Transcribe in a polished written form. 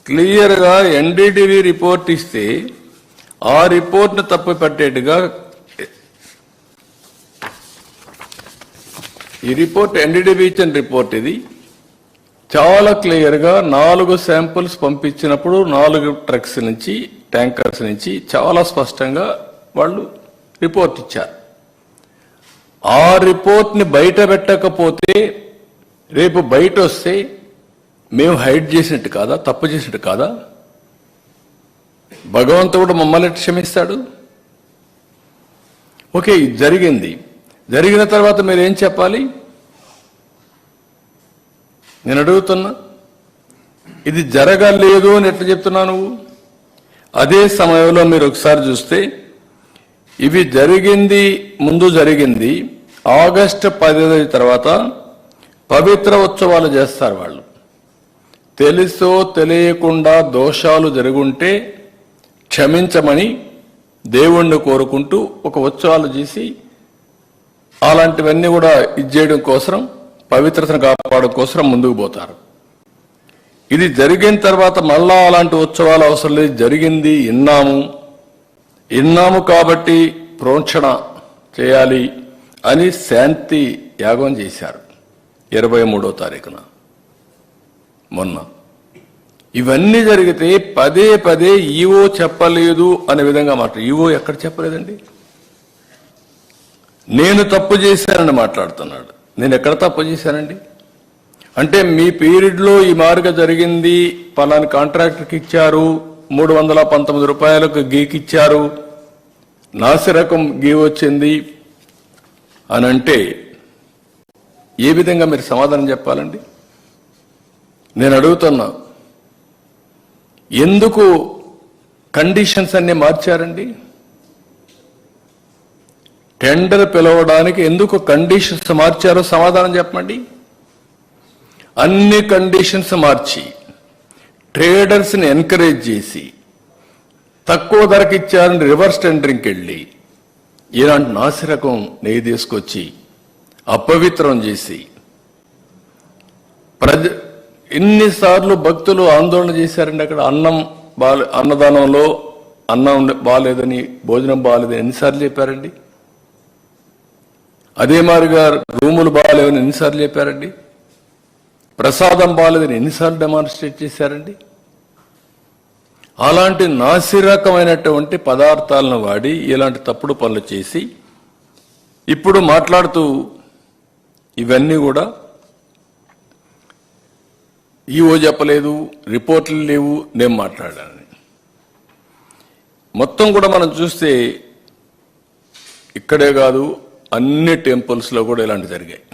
క్లియర్గా NDTV report ఇస్తే ఆ రిపోర్ట్ను తప్పు పట్టేట్టుగా ఈ రిపోర్ట్ ఎన్డీటీవీ ఇచ్చిన రిపోర్ట్ ఇది చాలా క్లియర్గా 4 శాంపుల్స్ పంపించినప్పుడు 4 ట్రక్స్ నుంచి ట్యాంకర్స్ నుంచి చాలా స్పష్టంగా వాళ్ళు రిపోర్ట్ ఇచ్చారు. ఆ రిపోర్ట్ని బయట పెట్టకపోతే రేపు బయట వస్తే మేము హైడ్ చేసినట్టు కాదా, తప్పు చేసినట్టు కాదా? భగవంతుడు మమ్మల్ని క్షమిస్తాడు. ఓకే, ఇది జరిగింది. జరిగిన తర్వాత మీరు ఏం చెప్పాలి? నేను అడుగుతున్నా, ఇది జరగలేదు అని ఎట్లా చెప్తున్నావు నువ్వు? అదే సమయంలో మీరు ఒకసారి చూస్తే ఇవి జరిగింది, ముందు జరిగింది ఆగస్టు 10 తర్వాత పవిత్ర ఉత్సవాలు చేస్తారు వాళ్ళు. తెలుసో తెలియకుండా దోషాలు జరుగుంటే క్షమించమని దేవుణ్ణి కోరుకుంటూ ఒక ఉత్సవాలు చేసి అలాంటివన్నీ కూడా ఇచ్చేయడం కోసం, పవిత్రతను కాపాడడం కోసం ముందుకు పోతారు. ఇది జరిగిన తర్వాత మళ్ళా అలాంటి ఉత్సవాలు అవసరం లేదు, జరిగింది విన్నాము కాబట్టి ప్రోక్షణ చేయాలి అని శాంతి యాగం చేశారు 23వ తారీఖున మొన్న. ఇవన్నీ జరిగితే పదే పదే ఈవో చెప్పలేదు అనే విధంగా మాట. ఈవో ఎక్కడ చెప్పలేదండి? నేను తప్పు చేశానని మాట్లాడుతున్నాడు. నేను ఎక్కడ తప్పు చేశానండి? అంటే మీ పీరియడ్లో ఈ మార్గ జరిగింది, పలాని కాంట్రాక్టర్కి ఇచ్చారు, 319 రూపాయలకు గీకిచ్చారు, నాసిరకం గీ వచ్చింది అని అంటే ఏ విధంగా మీరు సమాధానం చెప్పాలండి? నేను అడుగుతున్నా, ఎందుకు కండిషన్స్ అన్ని మార్చారండి? టెండర్ పిలవడానికి ఎందుకు కండిషన్స్ మార్చారో సమాధానం చెప్పండి. అన్ని కండిషన్స్ మార్చి ట్రేడర్స్ని ఎంకరేజ్ చేసి తక్కువ ధరకు ఇచ్చారని రివర్స్ టెండరింగ్కి వెళ్ళి ఇలాంటి నాసిరకం నెయ్యి తీసుకొచ్చి అపవిత్రం చేసి ఎన్నిసార్లు భక్తులు ఆందోళన చేశారండి. అక్కడ అన్నదానంలో అన్నం బాగాలేదని, భోజనం బాగాలేదని ఎన్నిసార్లు చెప్పారండి? అదే మాదిరిగా రూములు బాగాలేవని ఎన్నిసార్లు చెప్పారండి? ప్రసాదం బాగాలేదని ఎన్నిసార్లు డెమాన్స్ట్రేట్ చేశారండి? అలాంటి నాసిరకమైనటువంటి పదార్థాలను వాడి ఇలాంటి తప్పుడు పనులు చేసి ఇప్పుడు మాట్లాడుతూ ఇవన్నీ కూడా ఈవో చెప్పలేదు, రిపోర్ట్లు లేవు, నేను మాట్లాడానని. మొత్తం కూడా మనం చూస్తే ఇక్కడే కాదు, అన్ని టెంపుల్స్లో కూడా ఇలాంటి జరిగాయి.